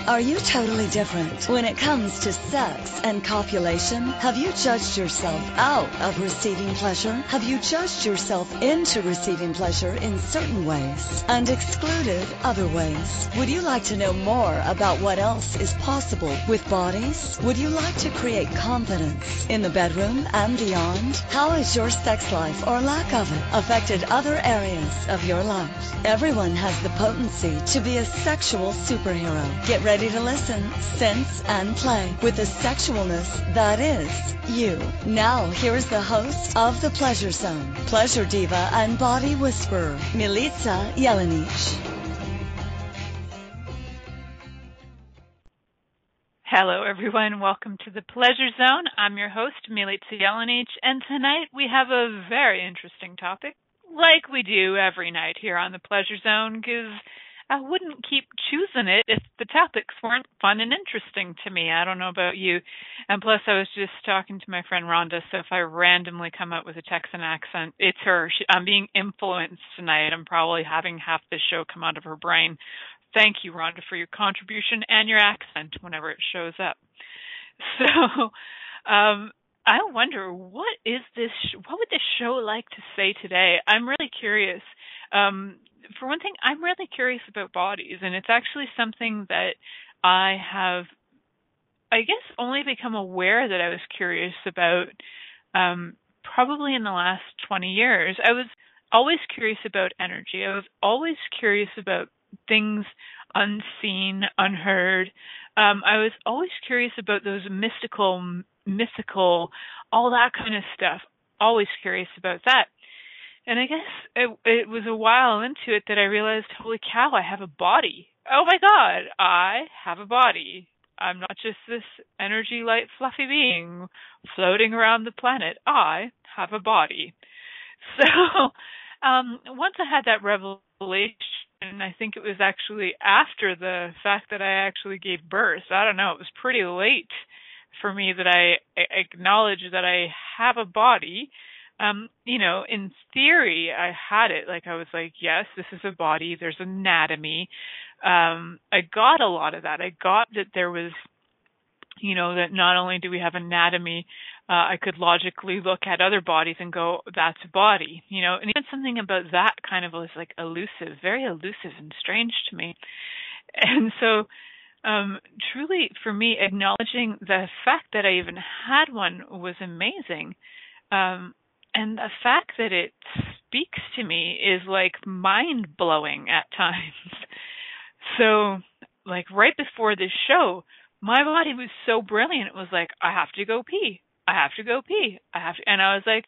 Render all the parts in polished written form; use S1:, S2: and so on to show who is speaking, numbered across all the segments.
S1: Are you totally different when it comes to sex and copulation? Have you judged yourself out of receiving pleasure? Have you judged yourself into receiving pleasure in certain ways and excluded other ways? Would you like to know more about what else is possible with bodies? Would you like to create confidence in the bedroom and beyond? How has your sex life or lack of it affected other areas of your life? Everyone has the potency to be a sexual superhero. Get ready to listen, sense, and play with the sexualness that is you. Now, here's the host of The Pleasure Zone, pleasure diva and body whisperer, Milica Jelenic.
S2: Hello, everyone. Welcome to The Pleasure Zone. I'm your host, Milica Jelenic, and tonight we have a very interesting topic, like we do every night here on The Pleasure Zone, because I wouldn't keep choosing it if the topics weren't fun and interesting to me. I don't know about you. And plus, I was just talking to my friend Rhonda, so if I randomly come up with a Texan accent, it's her. I'm being influenced tonight. I'm probably having half the show come out of her brain. Thank you, Rhonda, for your contribution and your accent whenever it shows up. So, I wonder, what would this show like to say today? I'm really curious. For one thing, I'm really curious about bodies, and it's actually something that I have, I guess, only become aware that I was curious about probably in the last 20 years. I was always curious about energy. I was always curious about things unseen, unheard. I was always curious about those mythical, all that kind of stuff. Always curious about that. And I guess it was a while into it that I realized, holy cow, I have a body. Oh my God, I have a body. I'm not just this energy, light, fluffy being floating around the planet. I have a body. So once I had that revelation, I think it was actually after the fact that I actually gave birth. I don't know, it was pretty late for me that I acknowledged that I have a body. In theory, I had it. Like, I was like, yes, this is a body. There's anatomy. I got a lot of that. I got that there was, that not only do we have anatomy, I could logically look at other bodies and go, that's a body, and even something about that kind of was like elusive, very elusive and strange to me. And so, truly for me, acknowledging the fact that I even had one was amazing. And the fact that it speaks to me is like mind-blowing at times. So, like right before this show, my body was so brilliant. It was like, I have to go pee. I have to go pee. And I was like,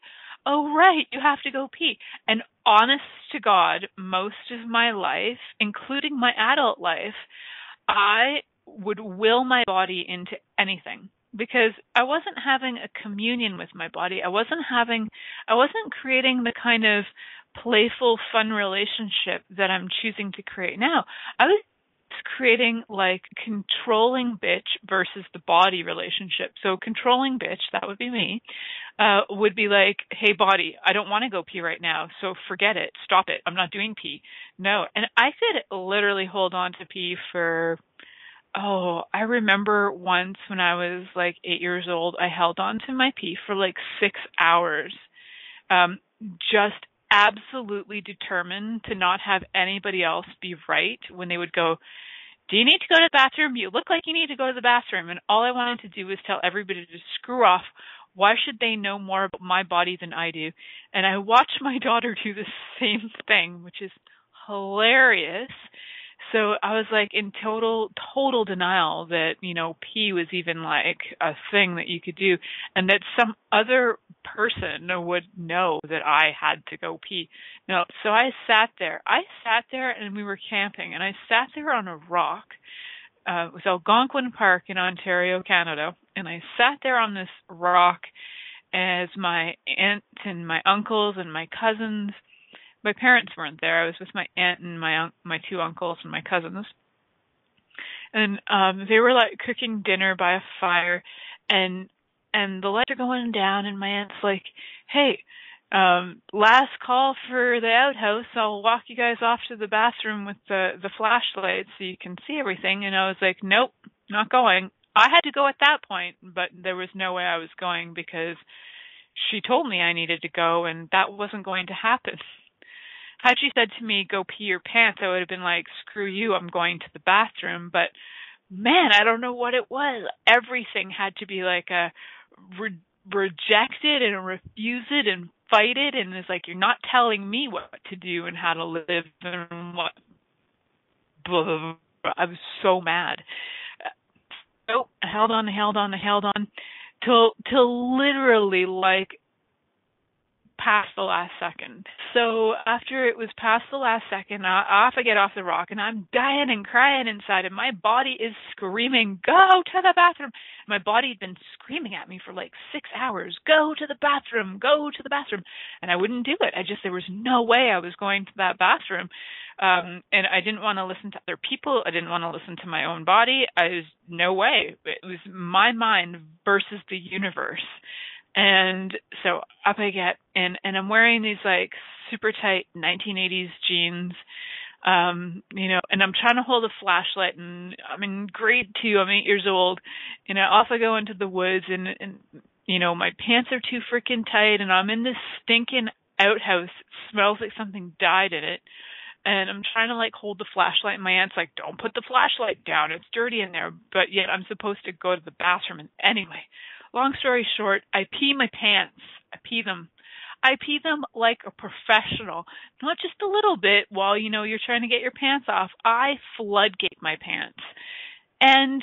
S2: oh, right, you have to go pee. And honest to God, most of my life, including my adult life, I would will my body into anything. Because I wasn't having a communion with my body. I wasn't creating the kind of playful, fun relationship that I'm choosing to create now. I was creating like controlling bitch versus the body relationship. So controlling bitch, that would be me, would be like, hey body, I don't want to go pee right now, so forget it, stop it, I'm not doing pee. No. And I could literally hold on to pee for, I remember once when I was like 8 years old, I held on to my pee for like 6 hours, just absolutely determined to not have anybody else be right when they would go, do you need to go to the bathroom? You look like you need to go to the bathroom. And all I wanted to do was tell everybody to screw off. Why should they know more about my body than I do? And I watched my daughter do the same thing, which is hilarious. So I was like in total denial that, pee was even like a thing that you could do and that some other person would know that I had to go pee. No, so I sat there and we were camping and I sat there on a rock. It was Algonquin Park in Ontario, Canada. And I sat there on this rock as my aunt and my uncles and my cousins. My parents weren't there. I was with my aunt and my two uncles and my cousins. And they were like cooking dinner by a fire and the lights are going down and my aunt's like, hey, Last call for the outhouse. I'll walk you guys off to the bathroom with the flashlight so you can see everything. And I was like, nope, not going. I had to go at that point, but there was no way I was going because she told me I needed to go, and that wasn't going to happen. Had she said to me, go pee your pants, I would have been like, screw you, I'm going to the bathroom. But man, I don't know what it was. Everything had to be like a reject it and refuse it and fight it, and it's like, you're not telling me what to do and how to live and what. Blah, blah, blah. I was so mad. So I held on till literally like past the last second. So after it was past the last second, I get off the rock, and I'm dying and crying inside, and my body is screaming, go to the bathroom. My body had been screaming at me for like 6 hours, go to the bathroom, go to the bathroom. And I wouldn't do it. There was no way I was going to that bathroom. And I didn't want to listen to other people. I didn't want to listen to my own body. No way. It was my mind versus the universe. And so up I get, and I'm wearing these like super tight 1980s jeans, and I'm trying to hold a flashlight, and I'm in grade 2, I'm 8 years old, and I also go into the woods, and my pants are too freaking tight, and I'm in this stinking outhouse. It smells like something died in it. And I'm trying to like hold the flashlight, and my aunt's like, don't put the flashlight down, it's dirty in there. But yet I'm supposed to go to the bathroom. And anyway, long story short, I pee my pants. I pee them like a professional, not just a little bit while, you're trying to get your pants off. I floodgate my pants. And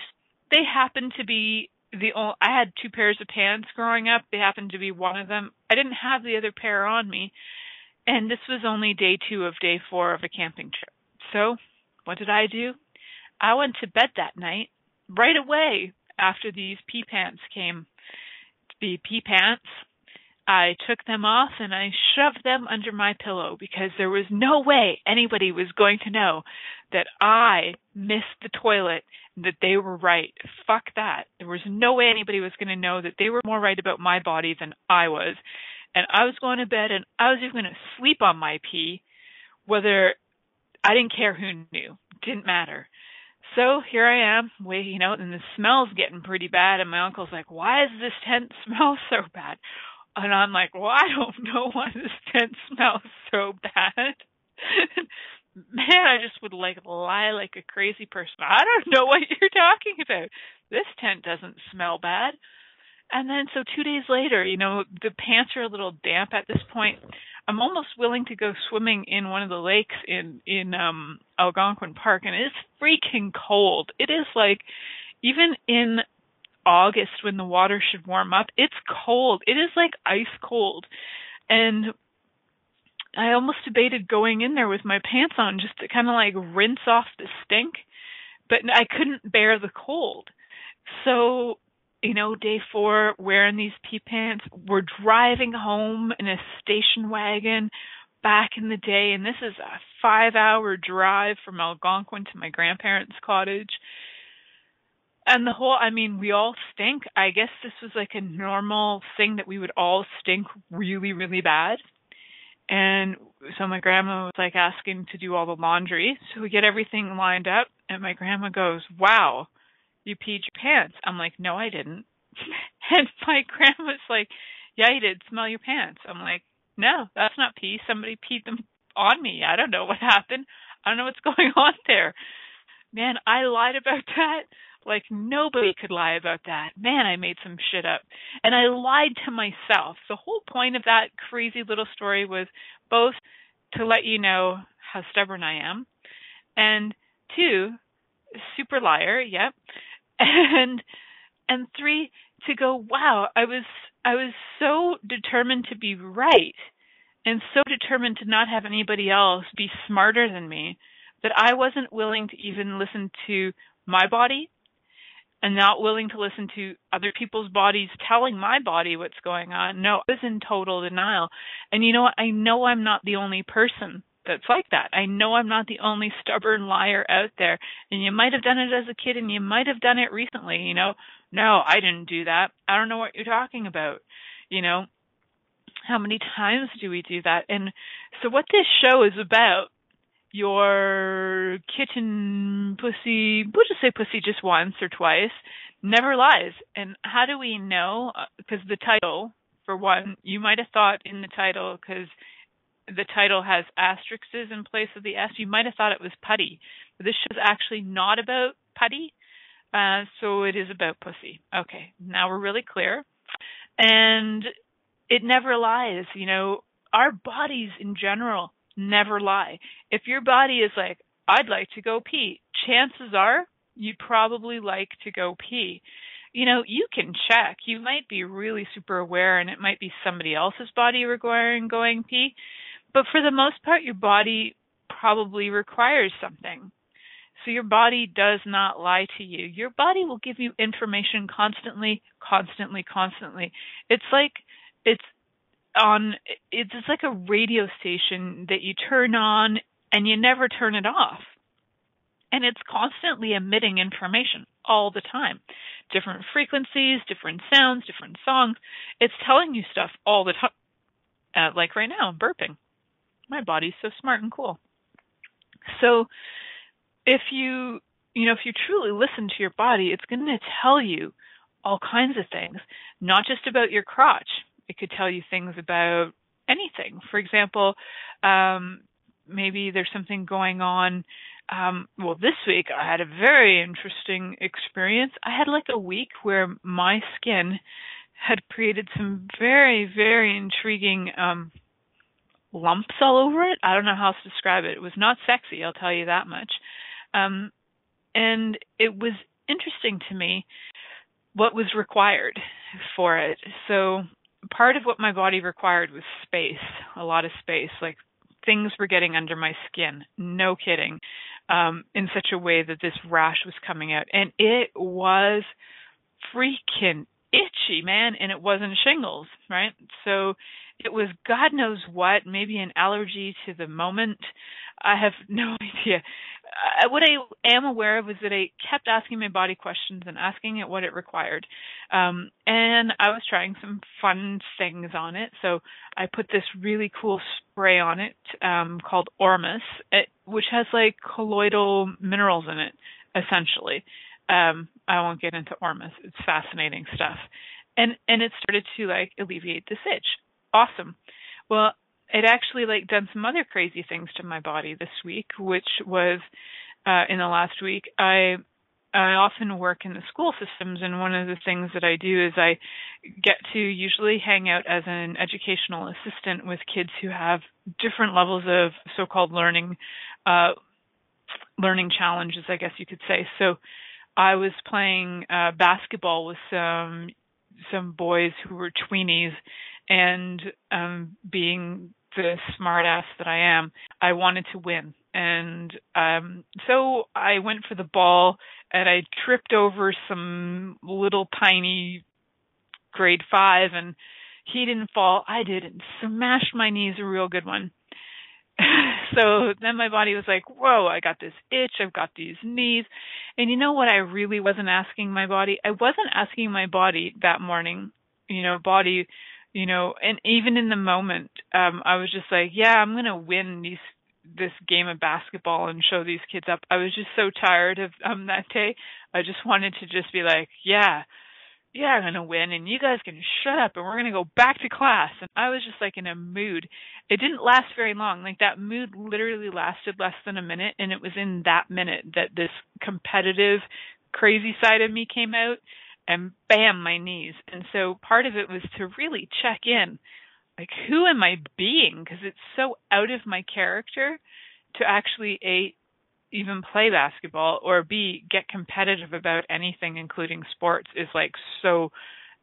S2: they happen to be I had 2 pairs of pants growing up. They happened to be one of them. I didn't have the other pair on me. And this was only day 2 of day 4 of a camping trip. So what did I do? I went to bed that night right away after these pee pants came. The pee pants, I took them off and I shoved them under my pillow because there was no way anybody was going to know that I missed the toilet and that they were right. Fuck that. There was no way anybody was going to know that they were more right about my body than I was. And I was going to bed, and I was even going to sleep on my pee, whether I didn't care who knew. It didn't matter. So here I am, waiting out, and the smell's getting pretty bad. And my uncle's like, why does this tent smell so bad? And I'm like, well, I don't know why this tent smells so bad. Man, I just would lie like a crazy person. I don't know what you're talking about. This tent doesn't smell bad. And then so 2 days later, the pants are a little damp at this point. I'm almost willing to go swimming in one of the lakes in Algonquin Park, and it's freaking cold. It is like, even in August when the water should warm up, it's cold. It is like ice cold. And I almost debated going in there with my pants on just to kind of like rinse off the stink, but I couldn't bear the cold. So day 4, wearing these pee pants, we're driving home in a station wagon back in the day, and this is a 5-hour drive from Algonquin to my grandparents' cottage. And we all stink. I guess this was like a normal thing that we would all stink really, really bad. And so my grandma was like asking to do all the laundry. So we get everything lined up, and my grandma goes, wow, you peed your pants. I'm like, no, I didn't. And my grandma's like, yeah, you did. Smell your pants. I'm like, no, that's not pee. Somebody peed them on me. I don't know what happened. I don't know what's going on there. Man, I lied about that like nobody could lie about that. Man, I made some shit up. And I lied to myself. The whole point of that crazy little story was both to let you know how stubborn I am, and 2, super liar, yep. And 3, to go, wow, I was so determined to be right and so determined to not have anybody else be smarter than me that I wasn't willing to even listen to my body and not willing to listen to other people's bodies telling my body what's going on. No, I was in total denial. And you know what? I know I'm not the only person that's like that. I know I'm not the only stubborn liar out there. And you might have done it as a kid, and you might have done it recently, No, I didn't do that. I don't know what you're talking about, How many times do we do that? And so what this show is about, your kitten pussy, we'll just say pussy just once or twice, never lies. And how do we know? Because the title, for one, you might have thought in the title, because the title has asterisks in place of the S, you might have thought it was putty. But this show's actually not about putty, so it is about pussy. Okay, now we're really clear. And it never lies. Our bodies in general never lie. If your body is like, I'd like to go pee, chances are you'd probably like to go pee. You can check. You might be really super aware, and it might be somebody else's body requiring going pee. But for the most part, your body probably requires something. So your body does not lie to you. Your body will give you information constantly. It's like it's like a radio station that you turn on and you never turn it off. And it's constantly emitting information all the time. Different frequencies, different sounds, different songs. It's telling you stuff all the time. Like right now, I'm burping. My body's so smart and cool. So if you truly listen to your body, it's going to tell you all kinds of things, not just about your crotch. It could tell you things about anything. For example, maybe there's something going on. This week I had a very interesting experience. I had like a week where my skin had created some very, very intriguing lumps all over it. I don't know how else to describe it. It was not sexy, I'll tell you that much. And it was interesting to me what was required for it. So part of what my body required was space, a lot of space. Like things were getting under my skin, no kidding, in such a way that this rash was coming out. And it was freaking itchy, man, and it wasn't shingles, right? So it was God knows what, maybe an allergy to the moment. I have no idea. What I am aware of is that I kept asking my body questions and asking it what it required. And I was trying some fun things on it. So I put this really cool spray on it called Ormus, which has like colloidal minerals in it, essentially. I won't get into Ormus. It's fascinating stuff. And it started to like alleviate this itch. Awesome. Well, it actually like done some other crazy things to my body this week, which was in the last week. I often work in the school systems, and one of the things that I do is I get to usually hang out as an educational assistant with kids who have different levels of so-called learning challenges, I guess you could say. So I was playing basketball with some boys who were tweenies, and being the smart ass that I am, I wanted to win. And so I went for the ball, and I tripped over some little tiny grade 5, and he didn't fall. I did, and smashed my knees a real good one. So then my body was like, whoa, I got this itch, I've got these knees. And you know what I really wasn't asking my body? I wasn't asking my body that morning, body, and even in the moment, I was just like, yeah, I'm going to win this game of basketball and show these kids up. I was just so tired of that day. I just wanted to just be like, yeah, I'm going to win, and you guys can shut up, and we're going to go back to class. And I was just like in a mood. It didn't last very long. Like that mood literally lasted less than a minute, and it was in that minute that this competitive, crazy side of me came out, and bam, my knees. And so part of it was to really check in, like, who am I being? Because it's so out of my character to actually even play basketball, or B, get competitive about anything, including sports, is like so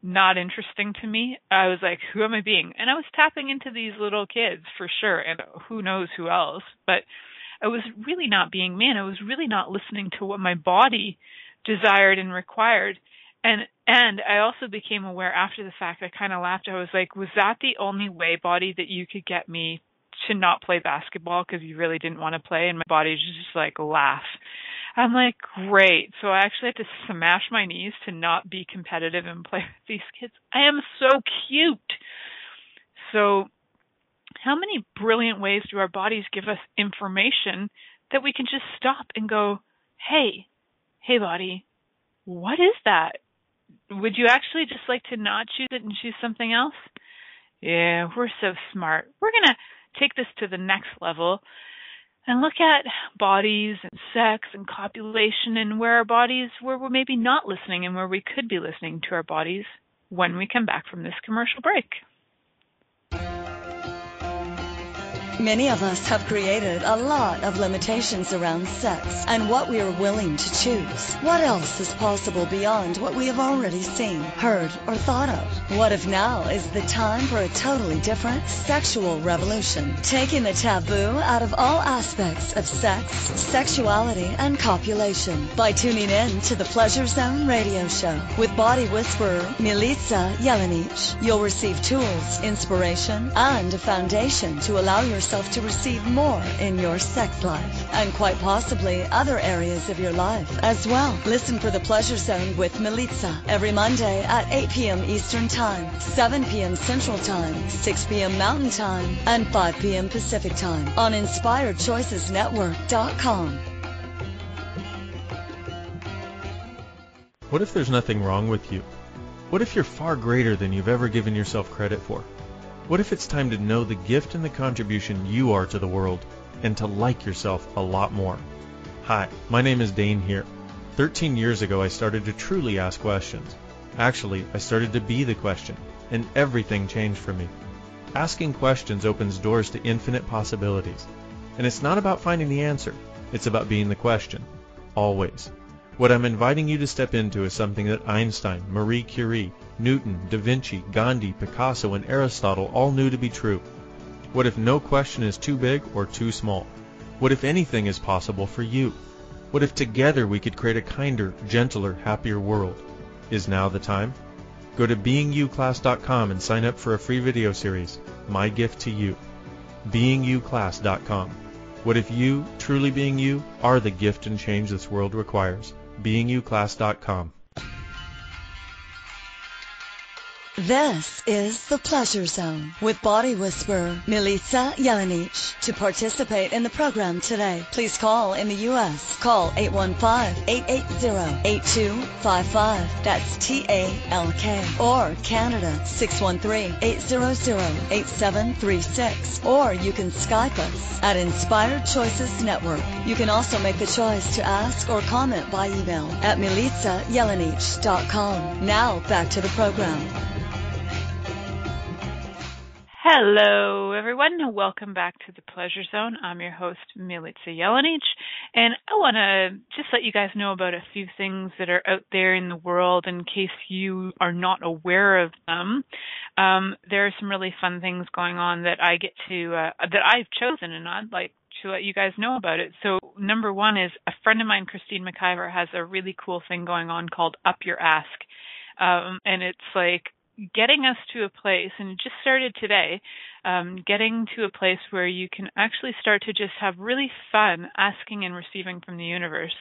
S2: not interesting to me. I was like, who am I being? And I was tapping into these little kids for sure, and who knows who else. But I was really not being me, and I was really not listening to what my body desired and required. And I also became aware after the fact, I kind of laughed. I was like, was that the only way, body, that you could get me to not play basketball because you really didn't want to play? And my body just like laugh. I'm like, great. So I actually had to smash my knees to not be competitive and play with these kids. I am so cute. So how many brilliant ways do our bodies give us information that we can just stop and go, hey body, what is that? Would you actually just like to not choose it and choose something else? Yeah, we're so smart. We're going to take this to the next level and look at bodies and sex and copulation and where we're maybe not listening and where we could be listening to our bodies when we come back from this commercial break.
S1: Many of us have created a lot of limitations around sex and what we are willing to choose. What else is possible beyond what we have already seen, heard, or thought of? What if now is the time for a totally different sexual revolution, taking the taboo out of all aspects of sex, sexuality, and copulation by tuning in to the Pleasure Zone radio show with body whisperer Milica Jelenic. You'll receive tools, inspiration, and a foundation to allow yourself to receive more in your sex life and quite possibly other areas of your life as well. Listen for the Pleasure Zone with Milica every Monday at 8 p.m. Eastern Time, 7 p.m. Central Time, 6 p.m. Mountain Time, and 5 p.m. Pacific Time on InspiredChoicesNetwork.com.
S3: What if there's nothing wrong with you? What if you're far greater than you've ever given yourself credit for? What if it's time to know the gift and the contribution you are to the world and to like yourself a lot more? Hi, my name is Dane here. 13 years ago, I started to truly ask questions. Actually, I started to be the question, and everything changed for me. Asking questions opens doors to infinite possibilities. And it's not about finding the answer. It's about being the question. Always. What I'm inviting you to step into is something that Einstein, Marie Curie, Newton, Da Vinci, Gandhi, Picasso, and Aristotle all knew to be true. What if no question is too big or too small? What if anything is possible for you? What if together we could create a kinder, gentler, happier world? Is now the time? Go to beingyouclass.com and sign up for a free video series, My Gift to You. beingyouclass.com. What if you, truly being you, are the gift and change this world requires? beingyouclass.com.
S1: This is the Pleasure Zone with body whisperer Milica Jelenic. To participate in the program today, please call in the U.S. Call 815-880-8255. That's TALK. Or Canada 613-800-8736. Or you can Skype us at Inspired Choices Network. You can also make the choice to ask or comment by email at milicajelenic.com. Now back to the program.
S2: Hello, everyone. Welcome back to the Pleasure Zone. I'm your host, Milica Jelenic, and I want to just let you guys know about a few things that are out there in the world in case you are not aware of them. There are some really fun things going on that I get to, that I've chosen, and I'd like to let you guys know about it. So number one is a friend of mine, Christine McIver, has a really cool thing going on called Up Your Ask. And it's like getting us to a place, and it just started today, getting to a place where you can actually start to just have really fun asking and receiving from the universe.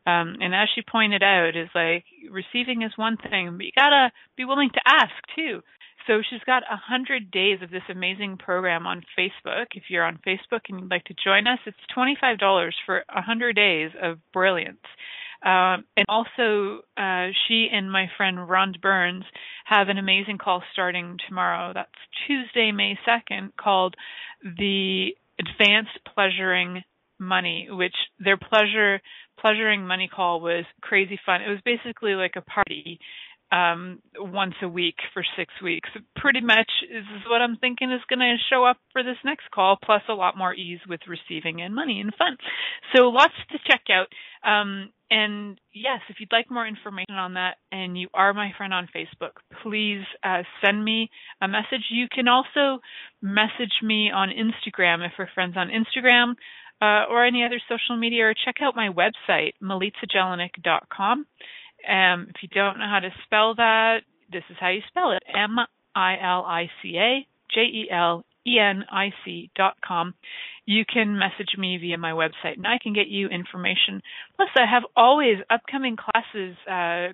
S2: And as she pointed out, is like receiving is one thing, but you gotta be willing to ask too. So she's got 100 days of this amazing program on Facebook. If you're on Facebook and you'd like to join us, it's $25 for 100 days of brilliance. And also, she and my friend Rhonda Burns have an amazing call starting tomorrow. That's Tuesday, May 2nd, called the Advanced Pleasuring Money, which their pleasuring money call was crazy fun. It was basically like a party once a week for 6 weeks. Pretty much is what I'm thinking is going to show up for this next call, plus a lot more ease with receiving and money and fun. So lots to check out. And yes, if you'd like more information on that and you are my friend on Facebook, please send me a message. You can also message me on Instagram if we're friends on Instagram or any other social media, or check out my website, milicajelenic.com. If you don't know how to spell that, this is how you spell it, milicajelenic.com. You can message me via my website, and I can get you information. Plus, I have always upcoming classes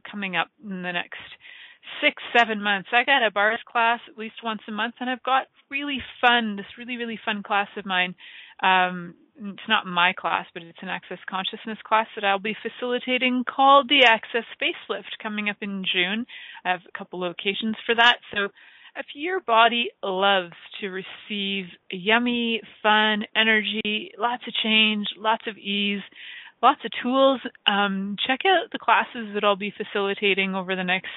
S2: coming up in the next 6, 7 months. I got a bars class at least once a month, and I've got this really fun class of mine. It's not my class, but it's an Access Consciousness class that I'll be facilitating called the Access Facelift coming up in June. I have a couple locations for that. So if your body loves to receive yummy, fun energy, lots of change, lots of ease, lots of tools, check out the classes that I'll be facilitating over the next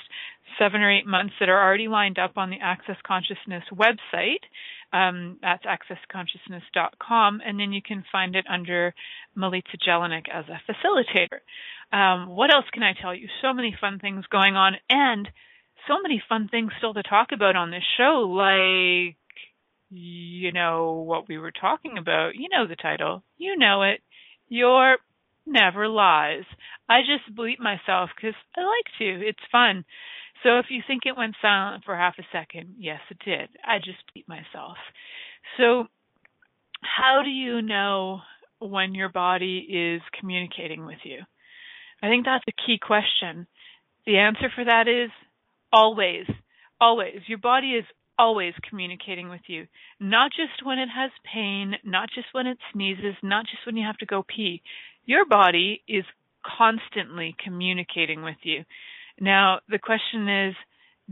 S2: 7 or 8 months that are already lined up on the Access Consciousness website. That's accessconsciousness.com, and then you can find it under Milica Jelenic as a facilitator. What else can I tell you? So many fun things going on, and so many fun things still to talk about on this show, like, you know, what we were talking about. You know the title. You know it. Your Never Lies. I just bleep myself because I like to. It's fun. So if you think it went silent for half a second, yes, it did. I just bleep myself. So how do you know when your body is communicating with you? I think that's a key question. The answer for that is always. Always. Your body is always communicating with you. Not just when it has pain, not just when it sneezes, not just when you have to go pee. Your body is constantly communicating with you. Now, the question is,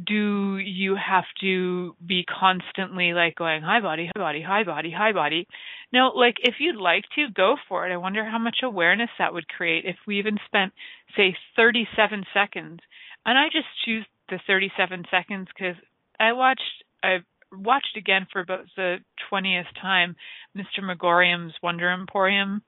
S2: do you have to be constantly like going, hi body, hi body, hi body, hi body? No, like if you'd like to, go for it. I wonder how much awareness that would create if we even spent, say, 37 seconds. And I just choose the 37 seconds because I watched again for about the 20th time Mr. Megorium's Wonder Emporium.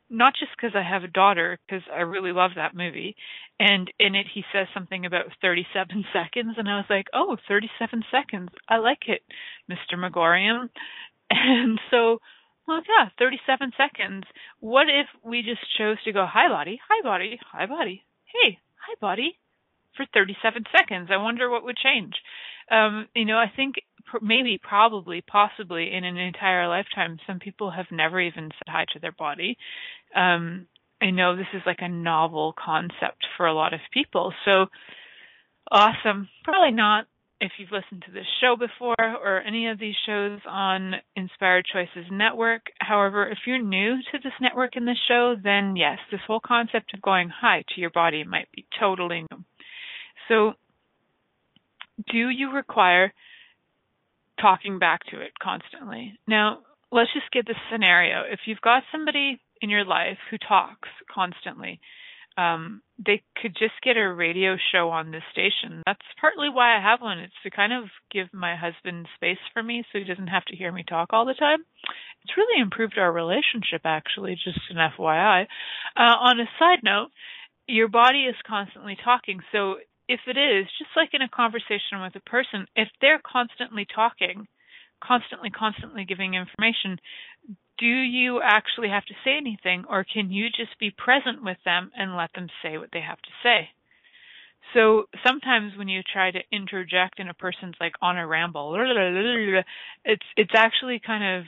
S2: Not just because I have a daughter, because I really love that movie. And in it, he says something about 37 seconds. And I was like, oh, 37 seconds. I like it, Mr. Megorium. And so, well, yeah, 37 seconds. What if we just chose to go, hi, body, hi, body, hi, body. Hey, hi, body, for 37 seconds. I wonder what would change. I think maybe, probably, possibly in an entire lifetime, some people have never even said hi to their body. I know this is like a novel concept for a lot of people. So awesome. Probably not if you've listened to this show before or any of these shows on Inspired Choices Network. However, if you're new to this network and this show, then yes, this whole concept of going hi to your body might be totally new. So do you require talking back to it constantly? Now, let's just get this scenario. If you've got somebody in your life who talks constantly, they could just get a radio show on this station. That's partly why I have one. It's to kind of give my husband space for me so he doesn't have to hear me talk all the time. It's really improved our relationship, actually, just an FYI. On a side note, your body is constantly talking. So if it is, just like in a conversation with a person, if they're constantly talking, constantly giving information, do you actually have to say anything, or can you just be present with them and let them say what they have to say? So sometimes when you try to interject and a person's like on a ramble, it's actually kind of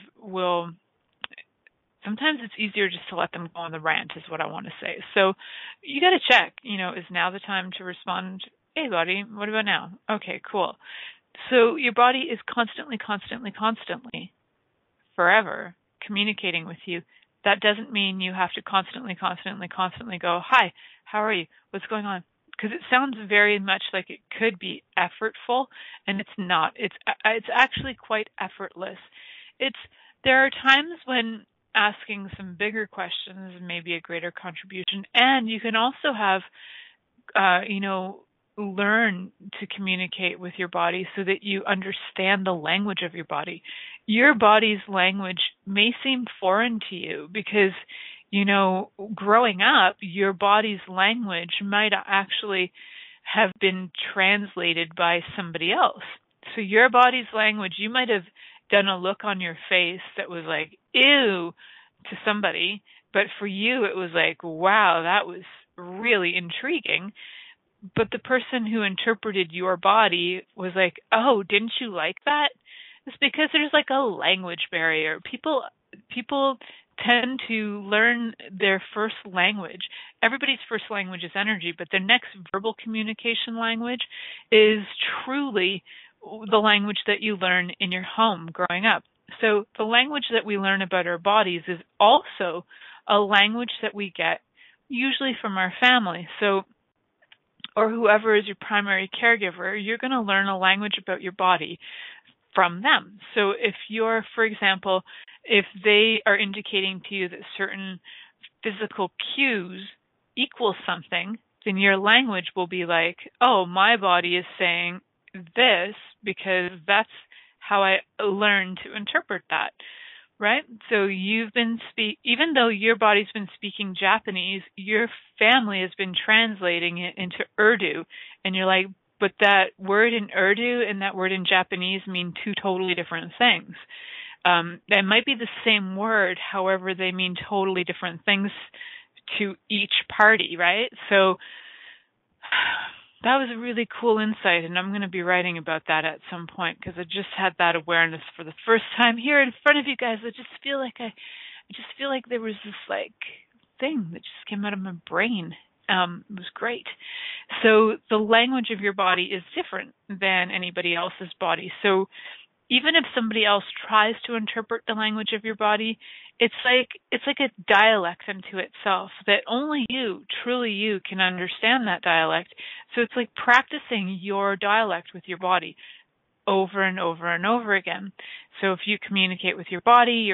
S2: sometimes it's easier just to let them go on the rant is what I want to say. So you got to check, is now the time to respond? Hey, buddy, what about now? Okay, cool. So your body is constantly, forever communicating with you. That doesn't mean you have to constantly go, hi, how are you? What's going on? Because it sounds very much like it could be effortful, and it's not. It's actually quite effortless. There are times when asking some bigger questions may be a greater contribution, and you can also have, learn to communicate with your body so that you understand the language of your body. Your body's language may seem foreign to you because, growing up, your body's language might actually have been translated by somebody else. So your body's language, you might have done a look on your face that was like, ew, to somebody, but for you it was like, wow, that was really intriguing. But the person who interpreted your body was like, oh, didn't you like that? It's because there's like a language barrier. People tend to learn their first language. Everybody's first language is energy, but their next verbal communication language is truly the language that you learn in your home growing up. So the language that we learn about our bodies is also a language that we get usually from our family. So, or whoever is your primary caregiver, you're going to learn a language about your body from them. So if you're, for example, if they are indicating to you that certain physical cues equal something, then your language will be like, oh, my body is saying this because that's how I learned to interpret that, right? So you've been even though your body's been speaking Japanese, your family has been translating it into Urdu, and you're like, but that word in Urdu and that word in Japanese mean two totally different things. They might be the same word, however, they mean totally different things to each party, right? So that was a really cool insight, and I'm going to be writing about that at some point because I just had that awareness for the first time here in front of you guys. I just feel like there was this like thing that just came out of my brain. It was great. So the language of your body is different than anybody else's body. So even if somebody else tries to interpret the language of your body, it's like a dialect unto itself that only you, truly you, can understand that dialect. So it's like practicing your dialect with your body over and over and over again. So if you communicate with your body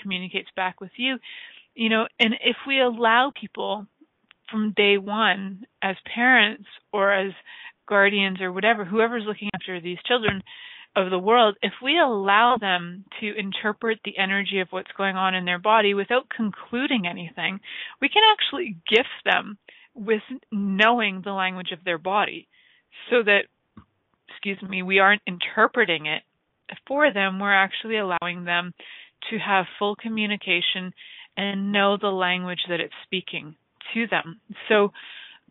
S2: communicates back with you, and if we allow people from day one as parents or as guardians or whatever, whoever's looking after these children of the world, if we allow them to interpret the energy of what's going on in their body without concluding anything, we can actually gift them with knowing the language of their body so that, we aren't interpreting it for them. We're actually allowing them to have full communication and know the language that it's speaking to them. So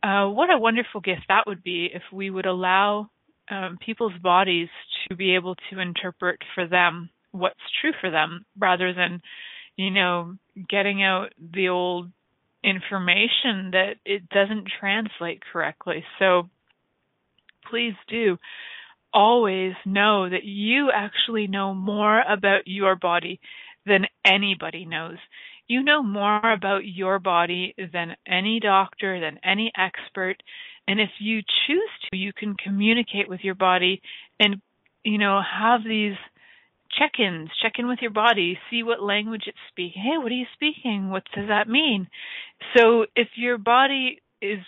S2: what a wonderful gift that would be if we would allow people's bodies to be able to interpret for them what's true for them rather than, getting out the old information that it doesn't translate correctly. So please do always know that you actually know more about your body than anybody knows. You know more about your body than any doctor, than any expert. And if you choose to, you can communicate with your body and, have these check-ins, check in with your body, see what language it's speaking. Hey, what are you speaking? What does that mean? So if your body is,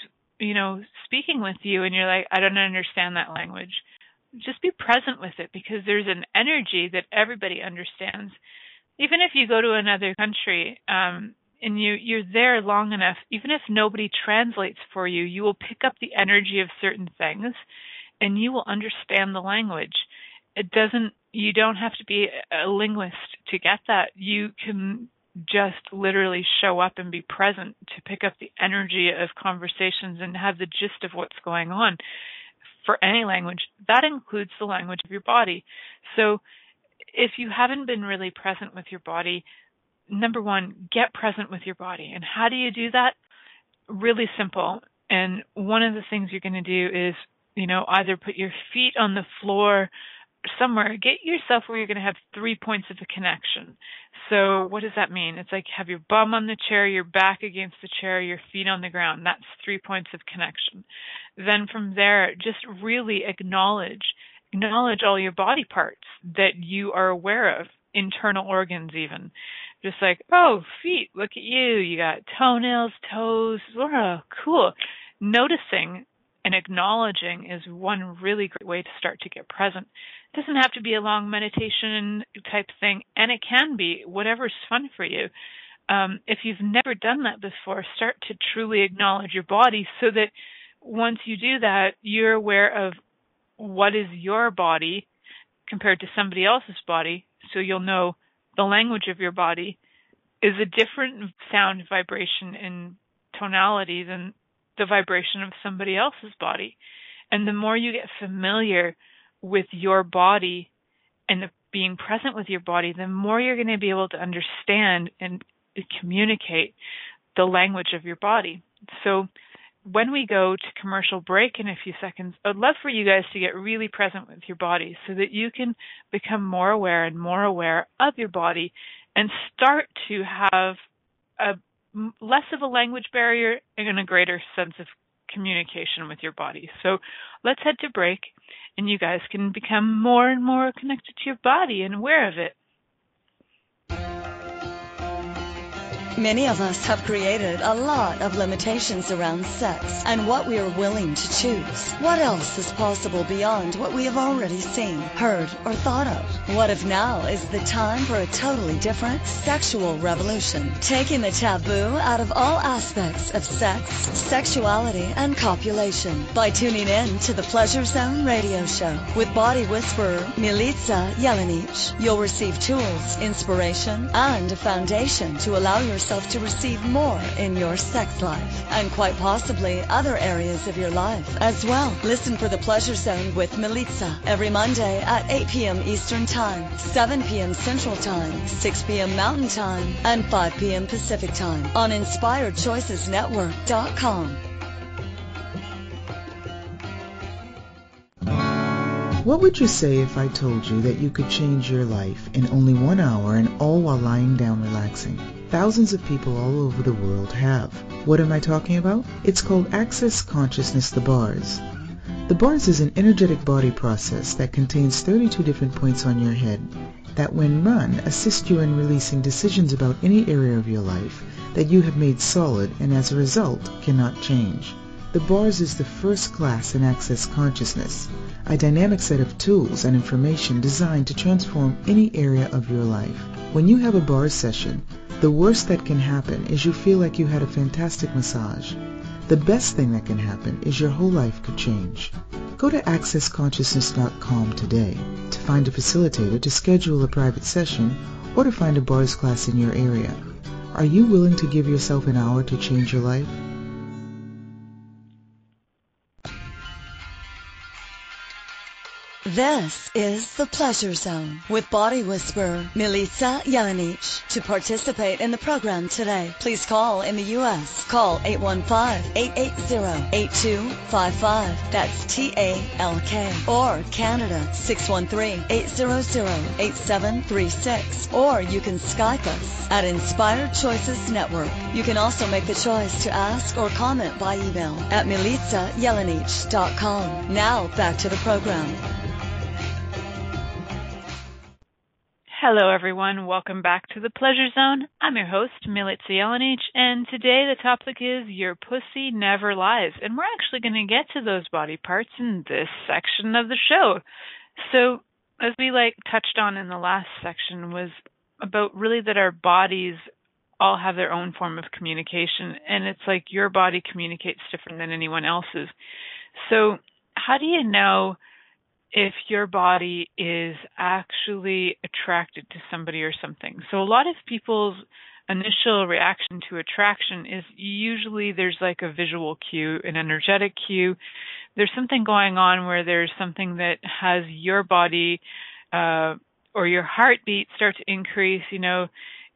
S2: speaking with you and you're like, I don't understand that language, just be present with it because there's an energy that everybody understands. Even if you go to another country and you're there long enough, even if nobody translates for you, you will pick up the energy of certain things and you will understand the language. You don't have to be a linguist to get that. You can just literally show up and be present to pick up the energy of conversations and have the gist of what's going on for any language. That includes the language of your body. So if you haven't been really present with your body, number one, get present with your body. And how do you do that? Really simple. And one of the things you're going to do is, either put your feet on the floor somewhere. Get yourself where you're going to have 3 points of a connection. So what does that mean? It's like have your bum on the chair, your back against the chair, your feet on the ground. That's 3 points of connection. Then from there, just really acknowledge all your body parts that you are aware of, internal organs even. Just like, oh, feet, look at you. You got toenails, toes. Oh, cool. Noticing and acknowledging is one really great way to start to get present. It doesn't have to be a long meditation type thing, and it can be whatever's fun for you. If you've never done that before, start to truly acknowledge your body so that once you do that, you're aware of what is your body compared to somebody else's body, so you'll know the language of your body is a different sound, vibration, and tonality than the vibration of somebody else's body. And the more you get familiar with your body and being present with your body, the more you're going to be able to understand and communicate the language of your body. So when we go to commercial break in a few seconds, I'd love for you guys to get really present with your body so that you can become more aware and more aware of your body and start to have less of a language barrier and a greater sense of communication with your body. So let's head to break, and you guys can become more and more connected to your body and aware of it.
S1: Many of us have created a lot of limitations around sex and what we are willing to choose. What else is possible beyond what we have already seen, heard, or thought of? What if now is the time for a totally different sexual revolution, taking the taboo out of all aspects of sex, sexuality, and copulation by tuning in to the Pleasure Zone radio show with body whisperer Milica Jelenic. You'll receive tools, inspiration, and a foundation to allow yourself to receive more in your sex life and quite possibly other areas of your life as well. Listen for the Pleasure Zone with Milica every Monday at 8 p.m. Eastern Time, 7 p.m. Central Time, 6 p.m. Mountain Time, and 5 p.m. Pacific Time on InspiredChoicesNetwork.com.
S4: What would you say if I told you that you could change your life in only 1 hour and all while lying down relaxing? Thousands of people all over the world have. What am I talking about? It's called Access Consciousness, the bars. The bars is an energetic body process that contains 32 different points on your head that when run assist you in releasing decisions about any area of your life that you have made solid and as a result cannot change. The bars is the first class in Access Consciousness, a dynamic set of tools and information designed to transform any area of your life. When you have a bars session, the worst that can happen is you feel like you had a fantastic massage. The best thing that can happen is your whole life could change. Go to accessconsciousness.com today to find a facilitator to schedule a private session or to find a bars class in your area. Are you willing to give yourself an hour to change your life?
S1: This is the Pleasure Zone with body whisperer Milica Jelenic. To participate in the program today, please call in the U.S. Call 815-880-8255. That's TALK. Or Canada 613-800-8736. Or you can Skype us at Inspired Choices Network. You can also make the choice to ask or comment by email at milicajelenic.com. Now back to the program.
S2: Hello, everyone. Welcome back to the Pleasure Zone. I'm your host, Milica Jelenic, and today the topic is Your Pussy Never Lies. And we're actually going to get to those body parts in this section of the show. So, as we touched on in the last section, was about really that our bodies all have their own form of communication, and it's like your body communicates different than anyone else's. So, how do you know if your body is actually attracted to somebody or something? So a lot of people's initial reaction to attraction is usually there's like a visual cue, an energetic cue. There's something going on where there's something that has your body or your heartbeat start to increase. You know,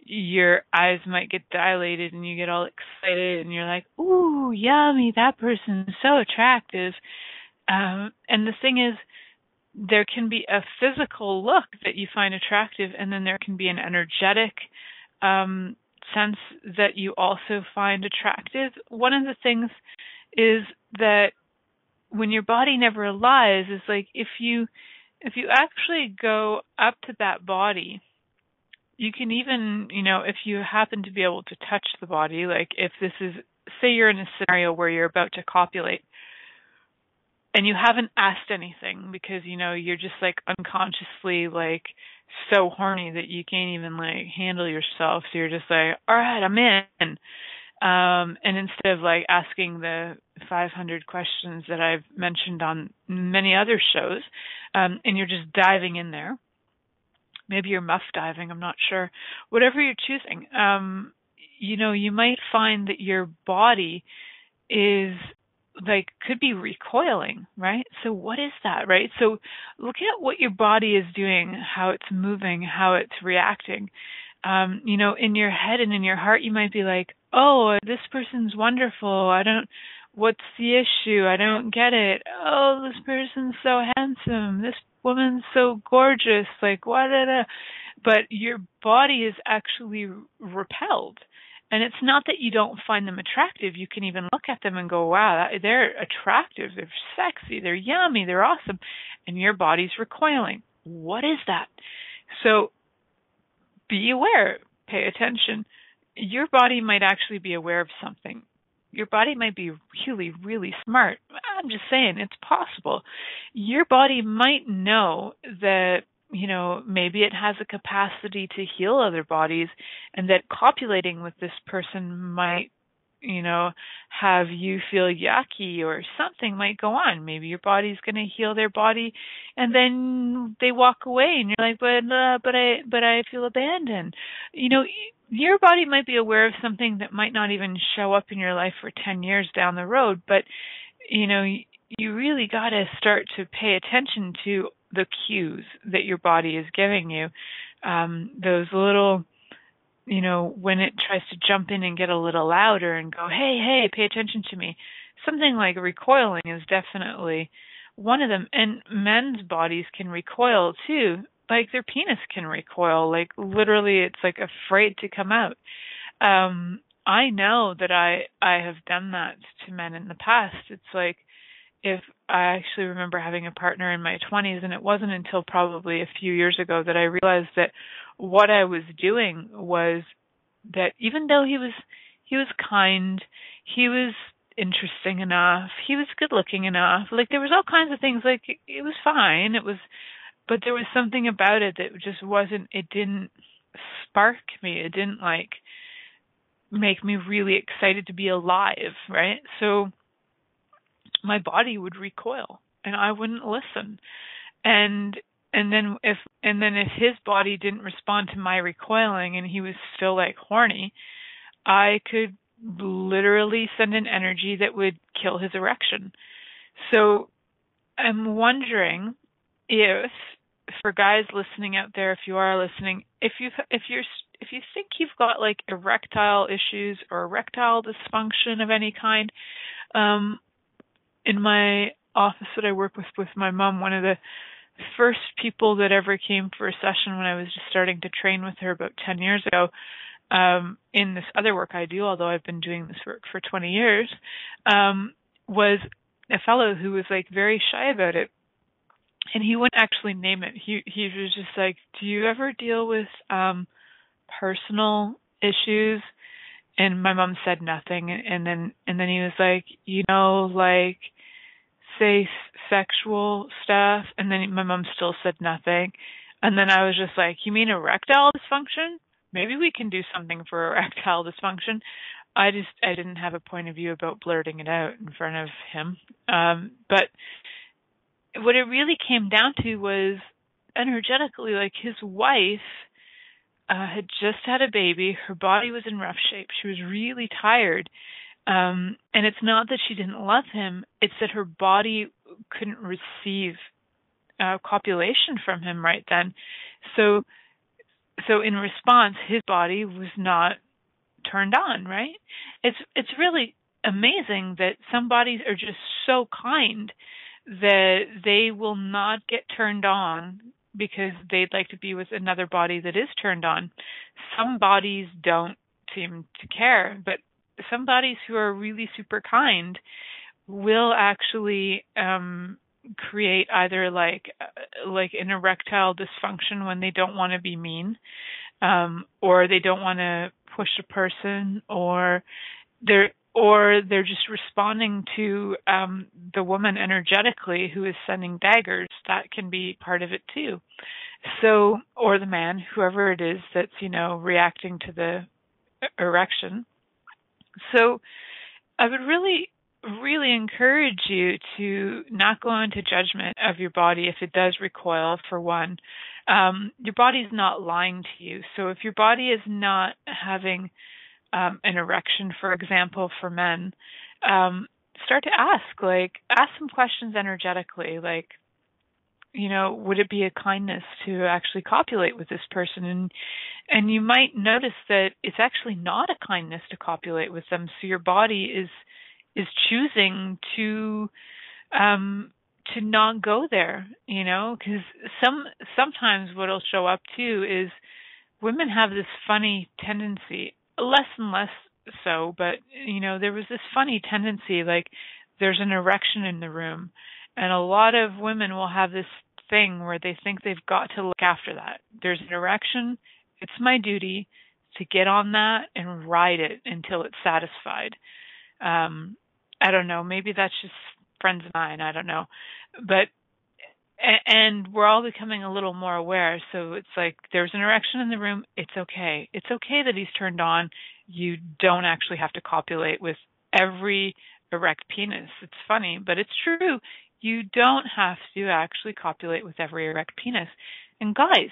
S2: your eyes might get dilated and you get all excited and you're like, ooh, yummy, that person is so attractive. And the thing is, there can be a physical look that you find attractive, and then there can be an energetic sense that you also find attractive. One of the things is that when your body never lies, is like if you actually go up to that body, you can even, if you happen to be able to touch the body, like if this is, say you're in a scenario where you're about to copulate, and you haven't asked anything because, you're just unconsciously so horny that you can't even handle yourself. So you're just all right, I'm in. And instead of asking the 500 questions that I've mentioned on many other shows, and you're just diving in there, maybe you're muff diving, I'm not sure, whatever you're choosing, you might find that your body is could be recoiling, right? So what is that, right? So looking at what your body is doing, how it's moving, how it's reacting, In your head and in your heart, you might be like, oh, this person's wonderful. What's the issue? I don't get it. Oh, this person's so handsome. This woman's so gorgeous. Like, what? But your body is actually repelled. And it's not that you don't find them attractive. You can even look at them and go, wow, they're attractive. They're sexy. They're yummy. They're awesome. And your body's recoiling. What is that? So be aware. Pay attention. Your body might actually be aware of something. Your body might be really, really smart. I'm just saying, it's possible. Your body might know that, maybe it has a capacity to heal other bodies, and that copulating with this person might, have you feel yucky, or something might go on. Maybe your body's going to heal their body, and then they walk away, and you're like, but I feel abandoned. Your body might be aware of something that might not even show up in your life for 10 years down the road, but, you really got to start to pay attention to the cues that your body is giving you. Those little, when it tries to jump in and get a little louder and go, hey, pay attention to me. Something like recoiling is definitely one of them. And men's bodies can recoil too. Like their penis can recoil. Like literally it's like afraid to come out. I know that I have done that to men in the past. It's like, if I actually remember having a partner in my 20s, and it wasn't until probably a few years ago that I realized that what I was doing was that even though he was kind, he was interesting enough, he was good looking enough, like there was all kinds of things, like it was fine, but there was something about it that just it didn't spark me, it didn't like make me really excited to be alive, right? So my body would recoil and I wouldn't listen. And then if his body didn't respond to my recoiling and he was still like horny, I could literally send an energy that would kill his erection. So I'm wondering if, for guys listening out there, if you are listening, if you think you've got like erectile issues or erectile dysfunction of any kind, in my office that I work with my mom, one of the first people that ever came for a session when I was just starting to train with her about 10 years ago, in this other work I do, although I've been doing this work for 20 years, was a fellow who was like very shy about it. And he wouldn't actually name it. He was just like, do you ever deal with personal issues? And my mom said nothing. And then he was like, like, say sexual stuff. And then my mom still said nothing. And then I was just like, you mean erectile dysfunction? Maybe we can do something for erectile dysfunction. I didn't have a point of view about blurting it out in front of him. But what it really came down to was energetically, like his wife had just had a baby. Her body was in rough shape. She was really tired. And it's not that she didn't love him. It's that her body couldn't receive copulation from him right then. So in response, his body was not turned on, right? It's really amazing that some bodies are just so kind that they will not get turned on because they'd like to be with another body that is turned on. Some bodies don't seem to care, but some bodies who are really super kind will actually create either like an erectile dysfunction when they don't want to be mean, or they don't want to push a person, or they're just responding to the woman energetically who is sending daggers. That can be part of it too. So, or the man, whoever it is that's, reacting to the erection. So I would really, really encourage you to not go into judgment of your body if it does recoil, for one. Your body's not lying to you. So if your body is not having an erection, for example, for men, start to ask some questions energetically, like, would it be a kindness to actually copulate with this person? And you might notice that it's actually not a kindness to copulate with them. So your body is choosing to not go there, because sometimes what'll show up too is women have this funny tendency, less and less so, but there was this funny tendency, like there's an erection in the room, and a lot of women will have this thing where they think they've got to look after that. There's an erection, it's my duty to get on that and ride it until it's satisfied. I don't know, maybe that's just friends of mine, I don't know. But and we're all becoming a little more aware. So it's like, there's an erection in the room. It's okay. It's okay that he's turned on. You don't actually have to copulate with every erect penis. It's funny, but it's true. You don't have to actually copulate with every erect penis. And guys,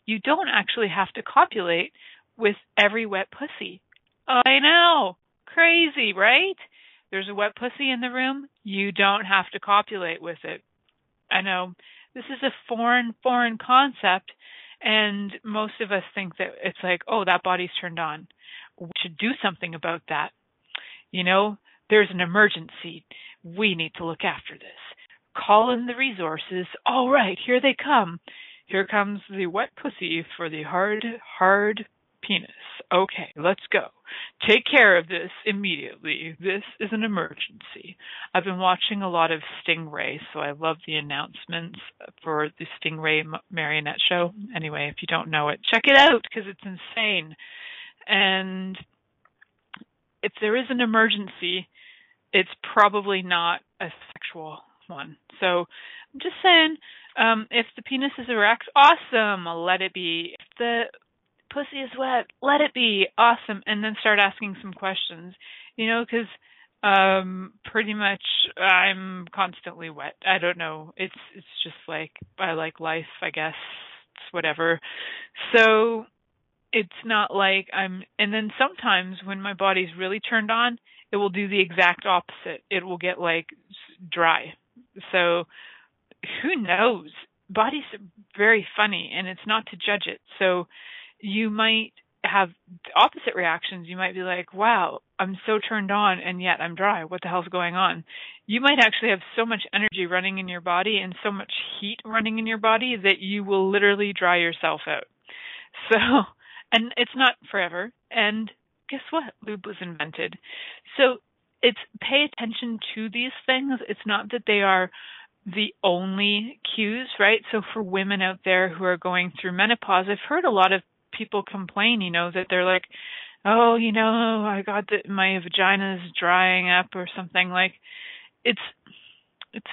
S2: you don't actually have to copulate with every wet pussy. I know. Crazy, right? There's a wet pussy in the room. You don't have to copulate with it. I know this is a foreign concept, and most of us think that it's like, oh, that body's turned on. We should do something about that. There's an emergency. We need to look after this. Call in the resources. All right, here they come. Here comes the wet pussy for the hard penis. Okay, let's go. Take care of this immediately. This is an emergency. I've been watching a lot of Stingray, so I love the announcements for the Stingray marionette show. Anyway, if you don't know it, check it out because it's insane. And if there is an emergency, it's probably not a sexual one. So I'm just saying, if the penis is erect, awesome, let it be. If the pussy is wet, let it be, awesome. And then start asking some questions, because pretty much I'm constantly wet. I don't know. It's just like, I like life, I guess. It's whatever. So it's not like and then sometimes when my body's really turned on, it will do the exact opposite. It will get like dry. So who knows? Bodies are very funny, and it's not to judge it. So you might have opposite reactions. You might be like, wow, I'm so turned on and yet I'm dry. What the hell's going on? You might actually have so much energy running in your body and so much heat running in your body that you will literally dry yourself out. So, and it's not forever. And guess what? Lube was invented. So it's pay attention to these things. It's not that they are the only cues, right? So for women out there who are going through menopause, I've heard a lot of people complain, that they're like, oh, I got my vagina's drying up or something. Like, it's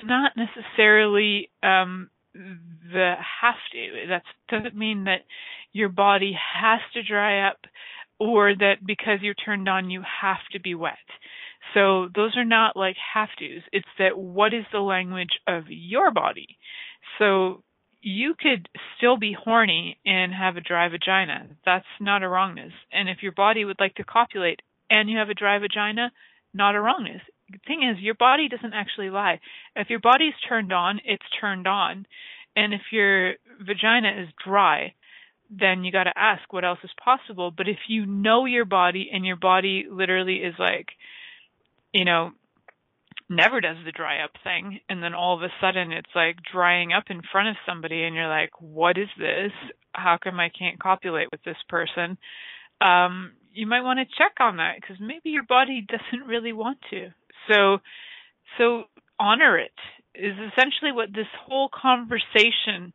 S2: not necessarily the have to. That doesn't mean that your body has to dry up or that because you're turned on you have to be wet. So those are not like have to's. It's that what is the language of your body? So you could still be horny and have a dry vagina. That's not a wrongness. And if your body would like to copulate and you have a dry vagina, not a wrongness. The thing is, your body doesn't actually lie. If your body's turned on, it's turned on. And if your vagina is dry, then you got to ask what else is possible. But if you know your body and your body literally is like, never does the dry up thing, and then all of a sudden it's like drying up in front of somebody and you're like, what is this? How come I can't copulate with this person? You might want to check on that because maybe your body doesn't really want to. So honor it is essentially what this whole conversation,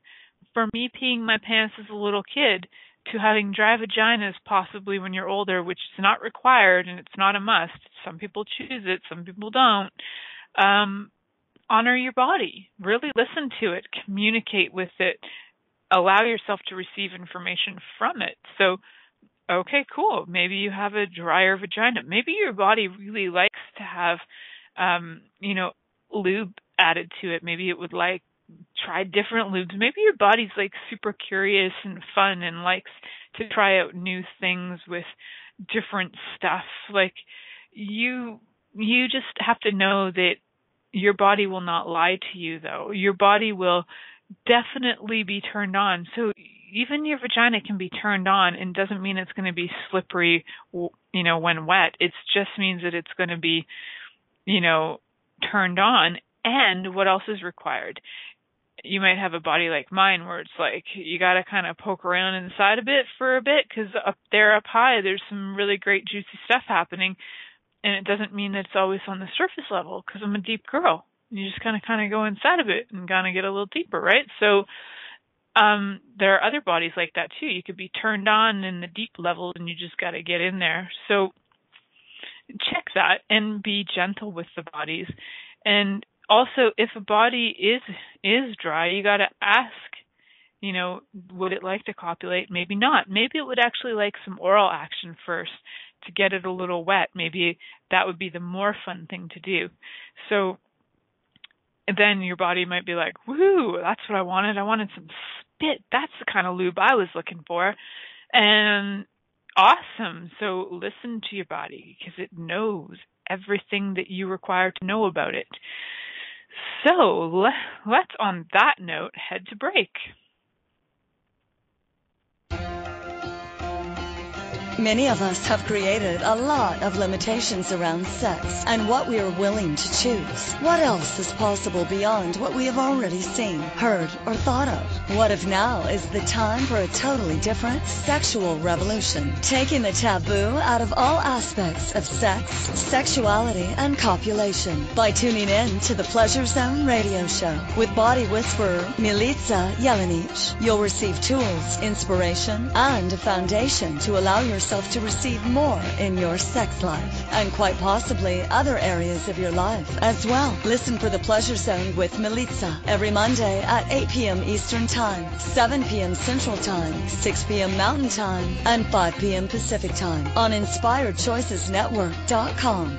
S2: for me peeing my pants as a little kid to having dry vaginas possibly when you're older, which is not required and it's not a must. Some people choose it, some people don't. Honor your body. Really listen to it. Communicate with it. Allow yourself to receive information from it. So, okay, cool. Maybe you have a drier vagina. Maybe your body really likes to have, lube added to it. Maybe it would like try different lubes. Maybe your body's like super curious and fun and likes to try out new things with different stuff. Like you just have to know that your body will not lie to you though. Your body will definitely be turned on. So even your vagina can be turned on, and doesn't mean it's going to be slippery, when wet. It just means that it's going to be, turned on. And what else is required? You might have a body like mine where it's like you got to kind of poke around inside for a bit, because up high, there's some really great juicy stuff happening. And it doesn't mean that it's always on the surface level, because I'm a deep girl. You just kind of go inside of it and kind of get a little deeper, right? So there are other bodies like that too. You could be turned on in the deep level, and you just got to get in there. So check that and be gentle with the bodies. And also, if a body is dry, you got to ask, would it like to copulate? Maybe not. Maybe it would actually like some oral action first to get it a little wet. Maybe that would be the more fun thing to do. So then your body might be like, woo, that's what I wanted. I wanted some spit. That's the kind of lube I was looking for. And awesome. So listen to your body, because it knows everything that you require to know about it. So let's, on that note, head to break.
S1: Many of us have created a lot of limitations around sex and what we are willing to choose. What else is possible beyond what we have already seen, heard, or thought of? What if now is the time for a totally different sexual revolution, taking the taboo out of all aspects of sex, sexuality, and copulation by tuning in to the Pleasure Zone radio show with body whisperer Milica Jelenic. You'll receive tools, inspiration, and a foundation to allow yourself to receive more in your sex life, and quite possibly other areas of your life as well. Listen for the Pleasure Zone with Milica every Monday at 8 p.m. Eastern Time, 7 p.m. Central Time, 6 p.m. Mountain Time, and 5 p.m. Pacific Time on InspiredChoicesNetwork.com.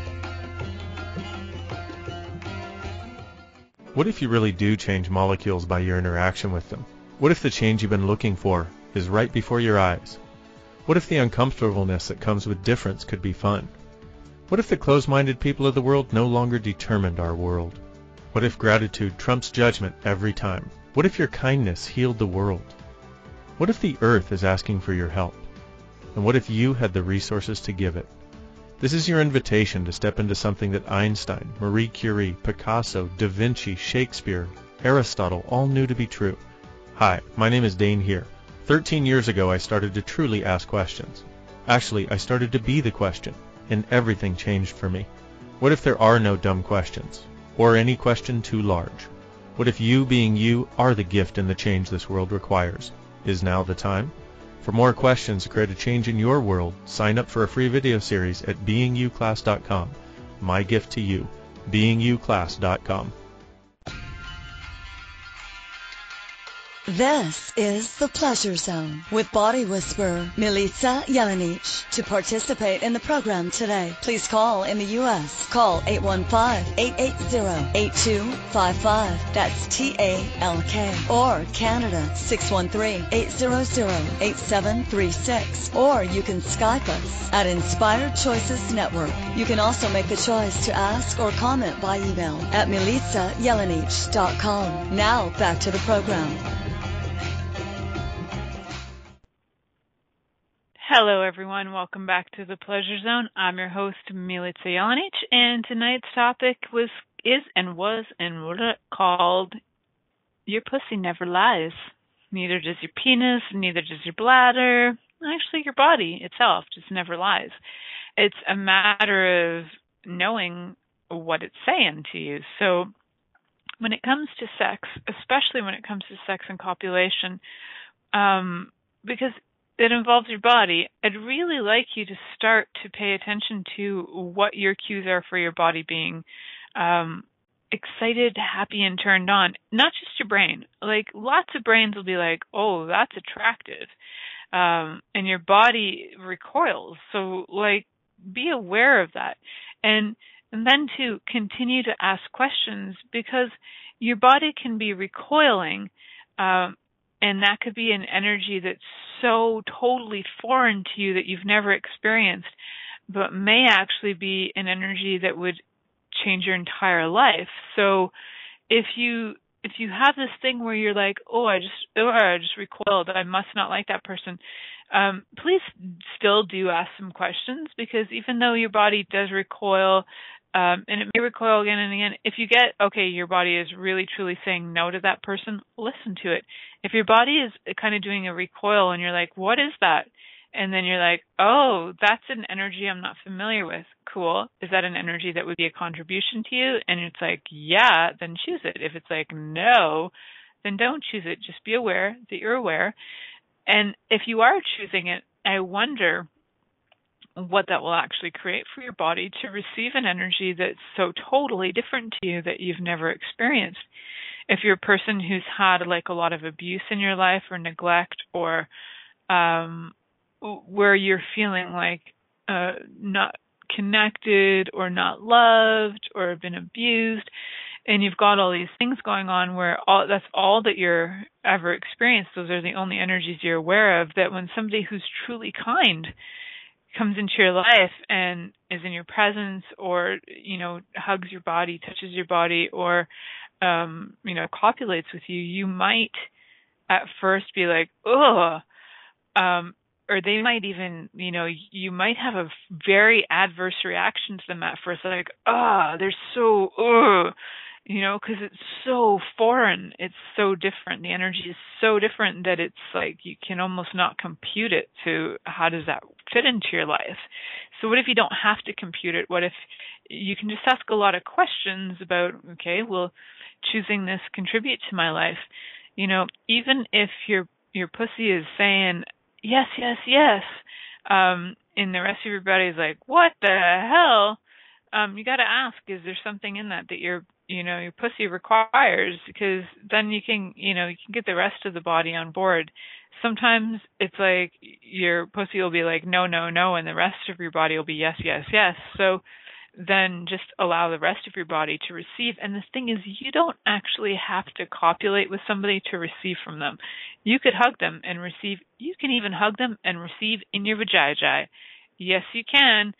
S3: What if you really do change molecules by your interaction with them? What if the change you've been looking for is right before your eyes? What if the uncomfortableness that comes with difference could be fun? What if the closed-minded people of the world no longer determined our world? What if gratitude trumps judgment every time? What if your kindness healed the world? What if the earth is asking for your help? And what if you had the resources to give it? This is your invitation to step into something that Einstein, Marie Curie, Picasso, Da Vinci, Shakespeare, Aristotle all knew to be true. Hi, my name is Dane here. 13 years ago, I started to truly ask questions. Actually, I started to be the question, and everything changed for me. What if there are no dumb questions, or any question too large? What if you being you are the gift and the change this world requires? Is now the time? For more questions to create a change in your world, sign up for a free video series at beingyouclass.com. My gift to you, beingyouclass.com.
S1: This is the Pleasure Zone with body whisperer Milica Jelenic. To participate in the program today, please call in the U.S. Call 815-880-8255. That's TALK. Or Canada, 613-800-8736. Or you can Skype us at Inspired Choices Network. You can also make the choice to ask or comment by email at milicajelenic.com. Now back to the program.
S2: Hello, everyone. Welcome back to the Pleasure Zone. I'm your host, Milica Jelenic, and tonight's topic was called "Your Pussy Never Lies." Neither does your penis, neither does your bladder. Actually, your body itself just never lies. It's a matter of knowing what it's saying to you. So, when it comes to sex, especially when it comes to sex and copulation, because it involves your body, I'd really like you to start to pay attention to what your cues are for your body being excited, happy, and turned on. Not just your brain. Like, lots of brains will be like, oh, that's attractive. And your body recoils. So, like, be aware of that. And then to continue to ask questions, because your body can be recoiling, and that could be an energy that's so totally foreign to you that you've never experienced, but may actually be an energy that would change your entire life. So if you if you have this thing where you're like, I just recoiled, I must not like that person, please still do ask some questions, because even though your body does recoil, and it may recoil again and again, if you get, your body is really truly saying no to that person, listen to it. If your body is kind of doing a recoil and you're like, what is that? And then you're like, that's an energy I'm not familiar with. Cool. Is that an energy that would be a contribution to you? And it's like, yeah, then choose it. If it's like, no, then don't choose it. Just be aware that you're aware. And if you are choosing it, I wonder what that will actually create for your body to receive an energy that's so totally different to you that you've never experienced. If you're a person who's had like a lot of abuse in your life or neglect, or where you're feeling like not connected or not loved or been abused, and you've got all these things going on where that's all that you're ever experienced, those are the only energies you're aware of, that when somebody who's truly kind comes into your life and is in your presence, or, hugs your body, touches your body, or, copulates with you, you might at first be like, ugh, or they might even, you might have a very adverse reaction to them at first, like, they're so, because it's so foreign, it's so different, the energy is so different that it's like you can almost not compute it to how does that fit into your life. So what if you don't have to compute it? What if you can just ask a lot of questions about, will choosing this contribute to my life? Even if your pussy is saying yes, yes, yes, and the rest of your body is like, what the hell? You got to ask, is there something in that your pussy requires? Because then you can get the rest of the body on board. Sometimes it's like your pussy will be like, no, no, no, and the rest of your body will be yes, yes, yes. So then just allow the rest of your body to receive. And the thing is, you don't actually have to copulate with somebody to receive from them. You could hug them and receive. You can even hug them and receive in your vajayjay. Yes, you can.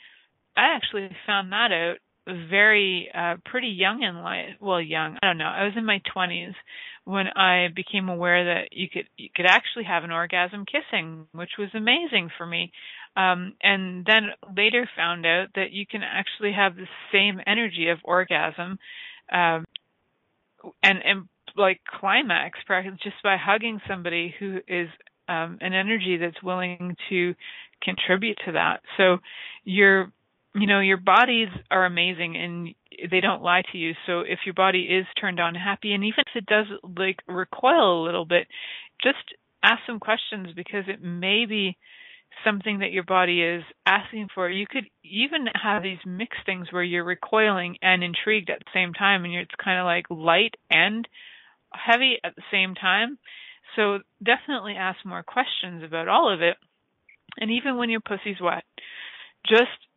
S2: I actually found that out very pretty young in life. Well, young, I don't know. I was in my 20s when I became aware that you could actually have an orgasm kissing, which was amazing for me. And then later found out that you can actually have the same energy of orgasm and like climax practice just by hugging somebody who is an energy that's willing to contribute to that. So your bodies are amazing and they don't lie to you. So if your body is turned on happy, and even if it does like recoil a little bit, just ask some questions, because it may be something that your body is asking for. You could even have these mixed things where you're recoiling and intrigued at the same time, and it's kind of like light and heavy at the same time. So definitely ask more questions about all of it. And even when your pussy's wet,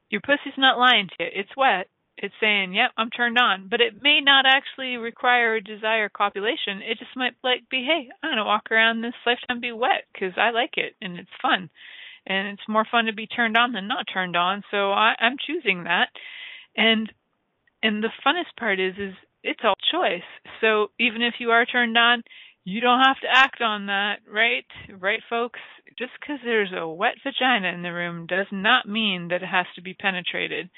S2: your pussy's not lying to you. It's wet. It's saying, yep, I'm turned on. But it may not actually require or desire copulation. It just might be, hey, I'm going to walk around this lifetime be wet because I like it and it's fun. And it's more fun to be turned on than not turned on. So I'm choosing that. And the funnest part is it's all choice. So even if you are turned on, you don't have to act on that, right? Right, folks? Just because there's a wet vagina in the room does not mean that it has to be penetrated.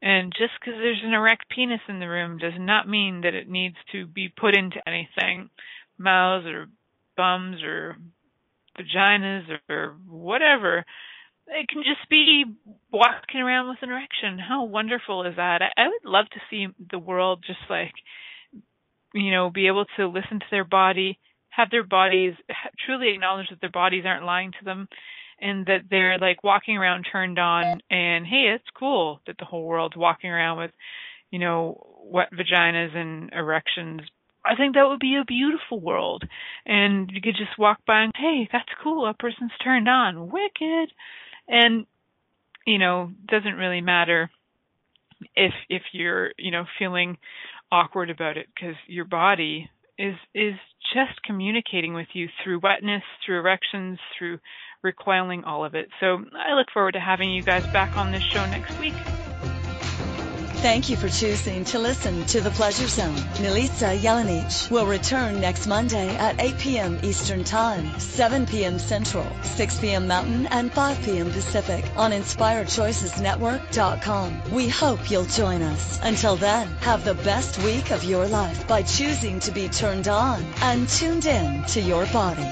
S2: And just because there's an erect penis in the room does not mean that it needs to be put into anything. Mouths or bums or vaginas or whatever. It can just be walking around with an erection. How wonderful is that? I would love to see the world just like, be able to listen to their body, have their bodies truly acknowledge that their bodies aren't lying to them, and that they're like walking around turned on, and hey, it's cool that the whole world's walking around with, wet vaginas and erections. I think that would be a beautiful world. And you could just walk by and, hey, that's cool, a person's turned on. Wicked. And, doesn't really matter if you're, feeling awkward about it, because your body is just communicating with you through wetness, through erections, through recoiling, all of it. So I look forward to having you guys back on this show next week.
S1: Thank you for choosing to listen to The Pleasure Zone. Milica Jelenic will return next Monday at 8 p.m. Eastern Time, 7 p.m. Central, 6 p.m. Mountain, and 5 p.m. Pacific on InspiredChoicesNetwork.com. We hope you'll join us. Until then, have the best week of your life by choosing to be turned on and tuned in to your body.